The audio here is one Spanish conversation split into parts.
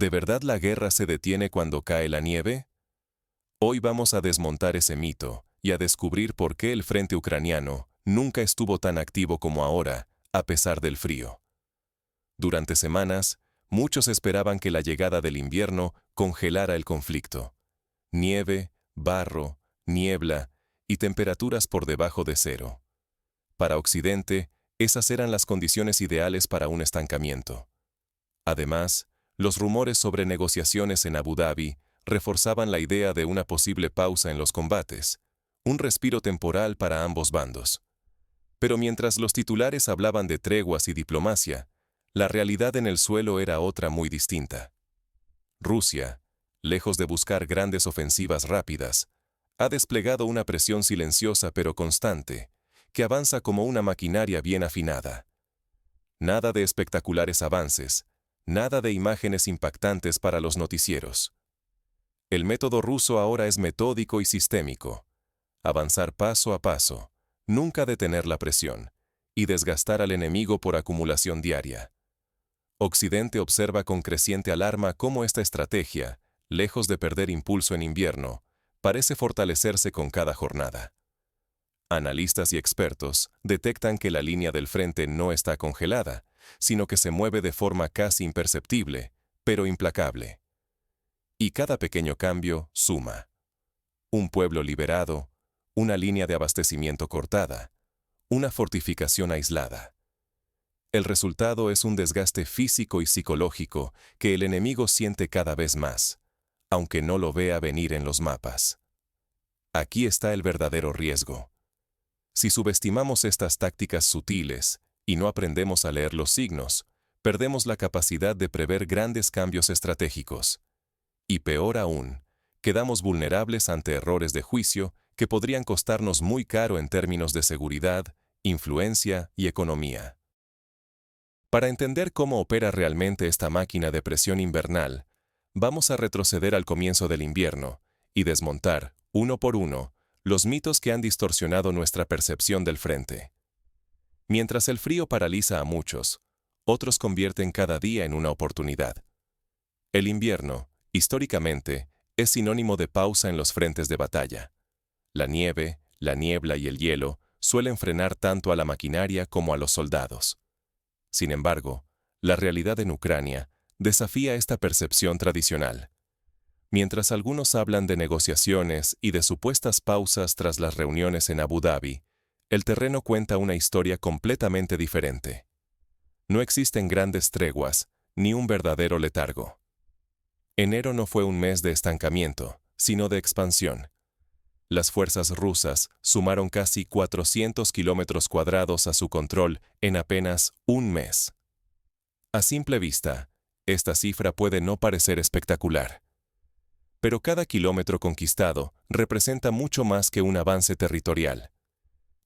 ¿De verdad la guerra se detiene cuando cae la nieve? Hoy vamos a desmontar ese mito y a descubrir por qué el frente ucraniano nunca estuvo tan activo como ahora, a pesar del frío. Durante semanas, muchos esperaban que la llegada del invierno congelara el conflicto. Nieve, barro, niebla y temperaturas por debajo de cero. Para Occidente, esas eran las condiciones ideales para un estancamiento. Además, los rumores sobre negociaciones en Abu Dhabi reforzaban la idea de una posible pausa en los combates, un respiro temporal para ambos bandos. Pero mientras los titulares hablaban de treguas y diplomacia, la realidad en el suelo era otra muy distinta. Rusia, lejos de buscar grandes ofensivas rápidas, ha desplegado una presión silenciosa pero constante, que avanza como una maquinaria bien afinada. Nada de espectaculares avances, nada de imágenes impactantes para los noticieros. El método ruso ahora es metódico y sistémico. Avanzar paso a paso, nunca detener la presión, y desgastar al enemigo por acumulación diaria. Occidente observa con creciente alarma cómo esta estrategia, lejos de perder impulso en invierno, parece fortalecerse con cada jornada. Analistas y expertos detectan que la línea del frente no está congelada, sino que se mueve de forma casi imperceptible, pero implacable. Y cada pequeño cambio suma. Un pueblo liberado, una línea de abastecimiento cortada, una fortificación aislada. El resultado es un desgaste físico y psicológico que el enemigo siente cada vez más, aunque no lo vea venir en los mapas. Aquí está el verdadero riesgo. Si subestimamos estas tácticas sutiles y no aprendemos a leer los signos, perdemos la capacidad de prever grandes cambios estratégicos. Y peor aún, quedamos vulnerables ante errores de juicio que podrían costarnos muy caro en términos de seguridad, influencia y economía. Para entender cómo opera realmente esta máquina de presión invernal, vamos a retroceder al comienzo del invierno y desmontar, uno por uno, los mitos que han distorsionado nuestra percepción del frente. Mientras el frío paraliza a muchos, otros convierten cada día en una oportunidad. El invierno, históricamente, es sinónimo de pausa en los frentes de batalla. La nieve, la niebla y el hielo suelen frenar tanto a la maquinaria como a los soldados. Sin embargo, la realidad en Ucrania desafía esta percepción tradicional. Mientras algunos hablan de negociaciones y de supuestas pausas tras las reuniones en Abu Dhabi, el terreno cuenta una historia completamente diferente. No existen grandes treguas, ni un verdadero letargo. Enero no fue un mes de estancamiento, sino de expansión. Las fuerzas rusas sumaron casi 400 kilómetros cuadrados a su control en apenas un mes. A simple vista, esta cifra puede no parecer espectacular. Pero cada kilómetro conquistado representa mucho más que un avance territorial.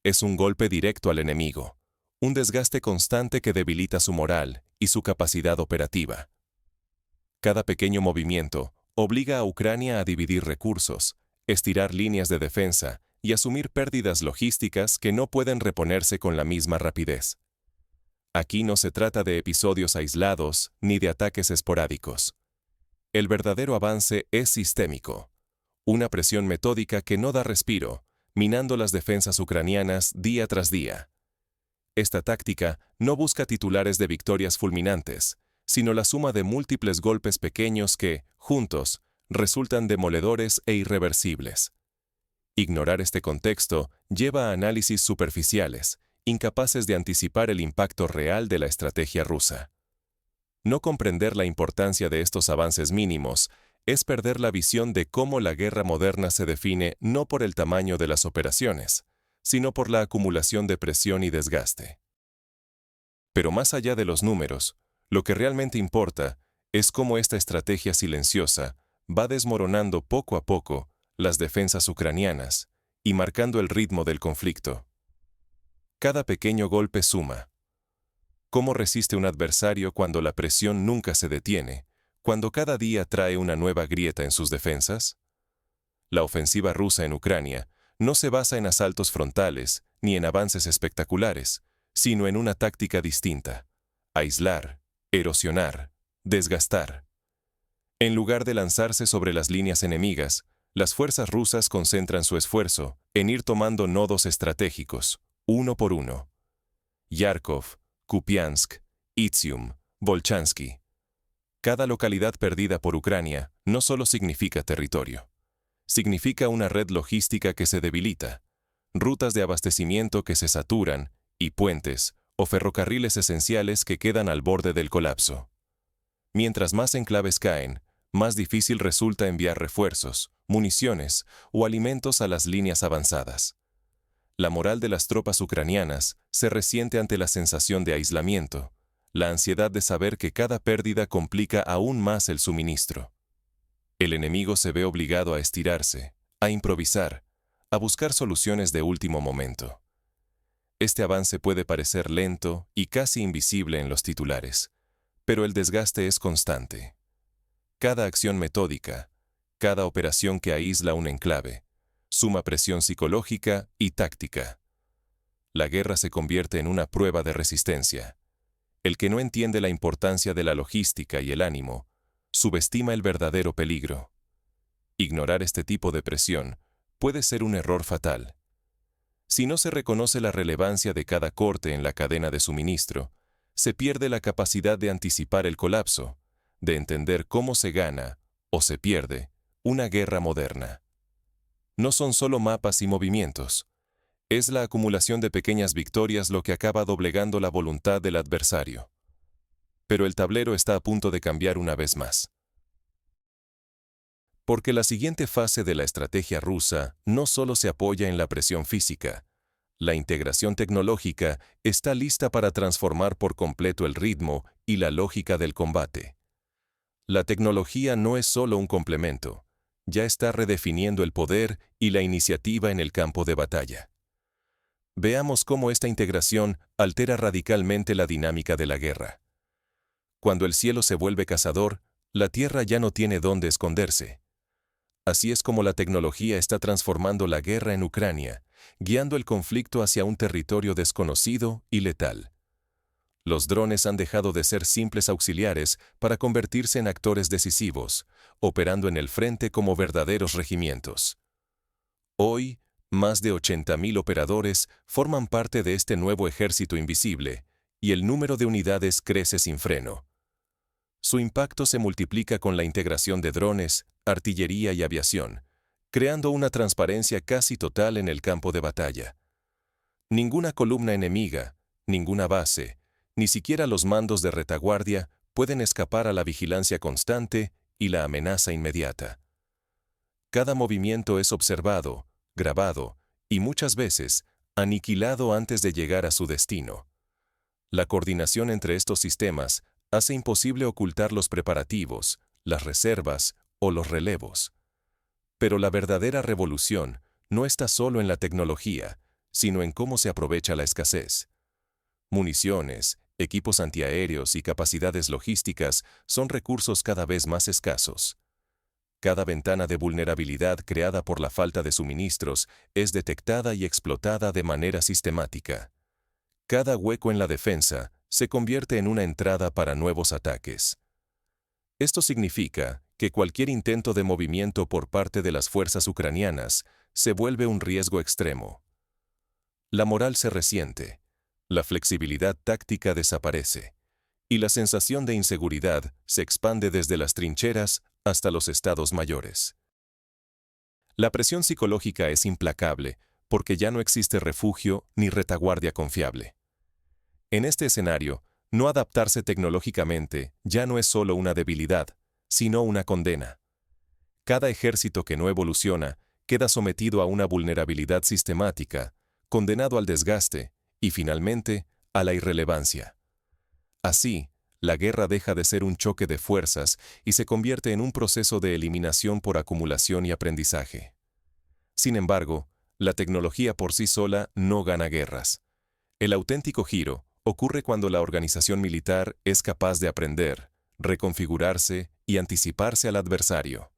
Es un golpe directo al enemigo, un desgaste constante que debilita su moral y su capacidad operativa. Cada pequeño movimiento obliga a Ucrania a dividir recursos, estirar líneas de defensa y asumir pérdidas logísticas que no pueden reponerse con la misma rapidez. Aquí no se trata de episodios aislados ni de ataques esporádicos. El verdadero avance es sistémico, una presión metódica que no da respiro, minando las defensas ucranianas día tras día. Esta táctica no busca titulares de victorias fulminantes, sino la suma de múltiples golpes pequeños que, juntos, resultan demoledores e irreversibles. Ignorar este contexto lleva a análisis superficiales, incapaces de anticipar el impacto real de la estrategia rusa. No comprender la importancia de estos avances mínimos es perder la visión de cómo la guerra moderna se define no por el tamaño de las operaciones, sino por la acumulación de presión y desgaste. Pero más allá de los números, lo que realmente importa es cómo esta estrategia silenciosa va desmoronando poco a poco las defensas ucranianas y marcando el ritmo del conflicto. Cada pequeño golpe suma. ¿Cómo resiste un adversario cuando la presión nunca se detiene, cuando cada día trae una nueva grieta en sus defensas? La ofensiva rusa en Ucrania no se basa en asaltos frontales ni en avances espectaculares, sino en una táctica distinta: aislar, erosionar, desgastar. En lugar de lanzarse sobre las líneas enemigas, las fuerzas rusas concentran su esfuerzo en ir tomando nodos estratégicos, uno por uno. Yarkov, Kupiansk, Izium, Volchansky. Cada localidad perdida por Ucrania no solo significa territorio. Significa una red logística que se debilita, rutas de abastecimiento que se saturan y puentes o ferrocarriles esenciales que quedan al borde del colapso. Mientras más enclaves caen, más difícil resulta enviar refuerzos, municiones o alimentos a las líneas avanzadas. La moral de las tropas ucranianas se resiente ante la sensación de aislamiento, la ansiedad de saber que cada pérdida complica aún más el suministro. El enemigo se ve obligado a estirarse, a improvisar, a buscar soluciones de último momento. Este avance puede parecer lento y casi invisible en los titulares, pero el desgaste es constante. Cada acción metódica, cada operación que aísla un enclave, suma presión psicológica y táctica. La guerra se convierte en una prueba de resistencia. El que no entiende la importancia de la logística y el ánimo, subestima el verdadero peligro. Ignorar este tipo de presión puede ser un error fatal. Si no se reconoce la relevancia de cada corte en la cadena de suministro, se pierde la capacidad de anticipar el colapso, de entender cómo se gana, o se pierde, una guerra moderna. No son solo mapas y movimientos. Es la acumulación de pequeñas victorias lo que acaba doblegando la voluntad del adversario. Pero el tablero está a punto de cambiar una vez más. Porque la siguiente fase de la estrategia rusa no solo se apoya en la presión física. La integración tecnológica está lista para transformar por completo el ritmo y la lógica del combate. La tecnología no es solo un complemento, ya está redefiniendo el poder y la iniciativa en el campo de batalla. Veamos cómo esta integración altera radicalmente la dinámica de la guerra. Cuando el cielo se vuelve cazador, la tierra ya no tiene dónde esconderse. Así es como la tecnología está transformando la guerra en Ucrania, guiando el conflicto hacia un territorio desconocido y letal. Los drones han dejado de ser simples auxiliares para convertirse en actores decisivos, operando en el frente como verdaderos regimientos. Hoy, más de 80.000 operadores forman parte de este nuevo ejército invisible, y el número de unidades crece sin freno. Su impacto se multiplica con la integración de drones, artillería y aviación, creando una transparencia casi total en el campo de batalla. Ninguna columna enemiga, ninguna base, ni siquiera los mandos de retaguardia pueden escapar a la vigilancia constante y la amenaza inmediata. Cada movimiento es observado, grabado y muchas veces aniquilado antes de llegar a su destino. La coordinación entre estos sistemas hace imposible ocultar los preparativos, las reservas o los relevos. Pero la verdadera revolución no está solo en la tecnología, sino en cómo se aprovecha la escasez. Municiones, equipos antiaéreos y capacidades logísticas son recursos cada vez más escasos. Cada ventana de vulnerabilidad creada por la falta de suministros es detectada y explotada de manera sistemática. Cada hueco en la defensa se convierte en una entrada para nuevos ataques. Esto significa que cualquier intento de movimiento por parte de las fuerzas ucranianas se vuelve un riesgo extremo. La moral se resiente, la flexibilidad táctica desaparece, y la sensación de inseguridad se expande desde las trincheras hasta los estados mayores. La presión psicológica es implacable porque ya no existe refugio ni retaguardia confiable. En este escenario, no adaptarse tecnológicamente ya no es solo una debilidad, sino una condena. Cada ejército que no evoluciona queda sometido a una vulnerabilidad sistemática, condenado al desgaste y, finalmente, a la irrelevancia. Así, la guerra deja de ser un choque de fuerzas y se convierte en un proceso de eliminación por acumulación y aprendizaje. Sin embargo, la tecnología por sí sola no gana guerras. El auténtico giro ocurre cuando la organización militar es capaz de aprender, reconfigurarse y anticiparse al adversario.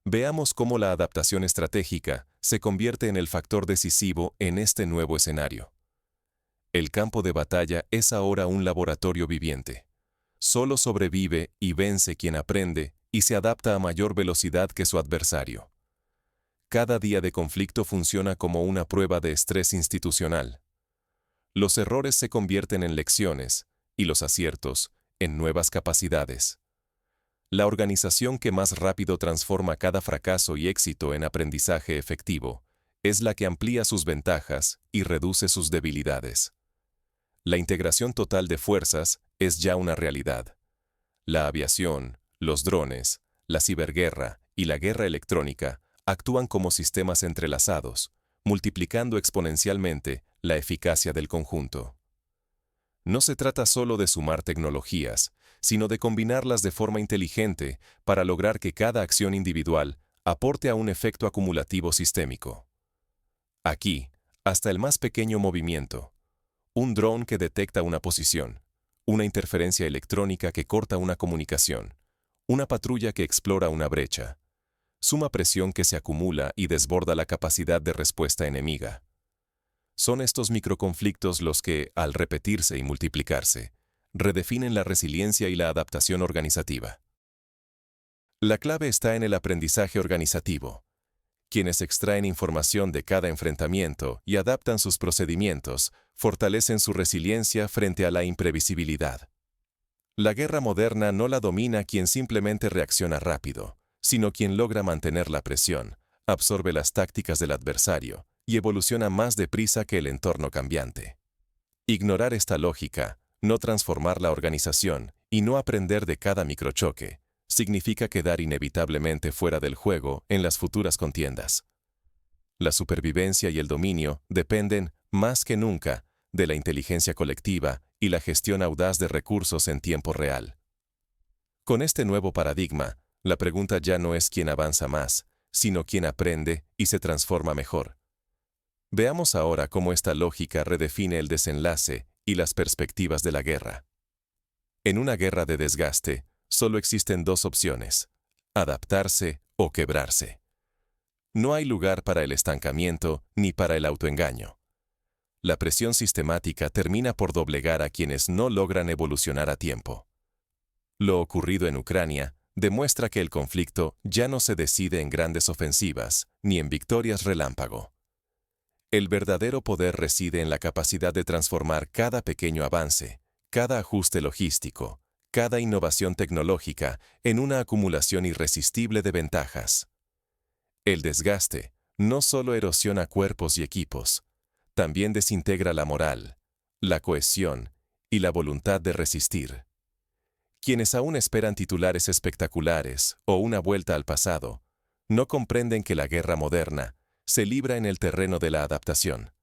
Veamos cómo la adaptación estratégica se convierte en el factor decisivo en este nuevo escenario. El campo de batalla es ahora un laboratorio viviente. Solo sobrevive y vence quien aprende y se adapta a mayor velocidad que su adversario. Cada día de conflicto funciona como una prueba de estrés institucional. Los errores se convierten en lecciones y los aciertos en nuevas capacidades. La organización que más rápido transforma cada fracaso y éxito en aprendizaje efectivo es la que amplía sus ventajas y reduce sus debilidades. La integración total de fuerzas es ya una realidad. La aviación, los drones, la ciberguerra y la guerra electrónica actúan como sistemas entrelazados, multiplicando exponencialmente la eficacia del conjunto. No se trata solo de sumar tecnologías, sino de combinarlas de forma inteligente para lograr que cada acción individual aporte a un efecto acumulativo sistémico. Aquí, hasta el más pequeño movimiento, un dron que detecta una posición, una interferencia electrónica que corta una comunicación, una patrulla que explora una brecha, suma presión que se acumula y desborda la capacidad de respuesta enemiga. Son estos microconflictos los que, al repetirse y multiplicarse, redefinen la resiliencia y la adaptación organizativa. La clave está en el aprendizaje organizativo. Quienes extraen información de cada enfrentamiento y adaptan sus procedimientos, fortalecen su resiliencia frente a la imprevisibilidad. La guerra moderna no la domina quien simplemente reacciona rápido, sino quien logra mantener la presión, absorbe las tácticas del adversario y evoluciona más deprisa que el entorno cambiante. Ignorar esta lógica, no transformar la organización y no aprender de cada microchoque, significa quedar inevitablemente fuera del juego en las futuras contiendas. La supervivencia y el dominio dependen, más que nunca, de la inteligencia colectiva y la gestión audaz de recursos en tiempo real. Con este nuevo paradigma, la pregunta ya no es quién avanza más, sino quién aprende y se transforma mejor. Veamos ahora cómo esta lógica redefine el desenlace y las perspectivas de la guerra. En una guerra de desgaste, solo existen dos opciones: adaptarse o quebrarse. No hay lugar para el estancamiento ni para el autoengaño. La presión sistemática termina por doblegar a quienes no logran evolucionar a tiempo. Lo ocurrido en Ucrania demuestra que el conflicto ya no se decide en grandes ofensivas ni en victorias relámpago. El verdadero poder reside en la capacidad de transformar cada pequeño avance, cada ajuste logístico, cada innovación tecnológica en una acumulación irresistible de ventajas. El desgaste no solo erosiona cuerpos y equipos, también desintegra la moral, la cohesión y la voluntad de resistir. Quienes aún esperan titulares espectaculares o una vuelta al pasado, no comprenden que la guerra moderna se libra en el terreno de la adaptación.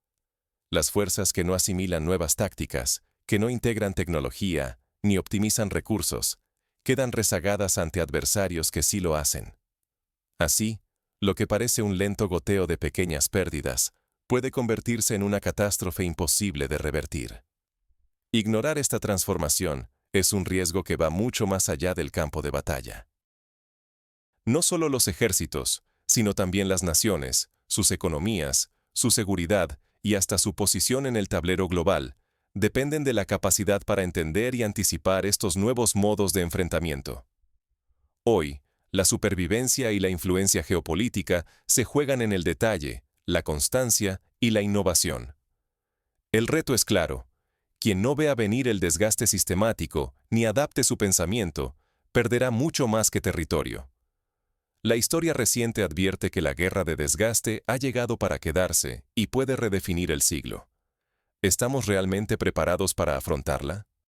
Las fuerzas que no asimilan nuevas tácticas, que no integran tecnología, ni optimizan recursos, quedan rezagadas ante adversarios que sí lo hacen. Así, lo que parece un lento goteo de pequeñas pérdidas puede convertirse en una catástrofe imposible de revertir. Ignorar esta transformación es un riesgo que va mucho más allá del campo de batalla. No solo los ejércitos, sino también las naciones, sus economías, su seguridad y hasta su posición en el tablero global, dependen de la capacidad para entender y anticipar estos nuevos modos de enfrentamiento. Hoy, la supervivencia y la influencia geopolítica se juegan en el detalle, la constancia y la innovación. El reto es claro: quien no vea venir el desgaste sistemático ni adapte su pensamiento, perderá mucho más que territorio. La historia reciente advierte que la guerra de desgaste ha llegado para quedarse y puede redefinir el siglo. ¿Estamos realmente preparados para afrontarla?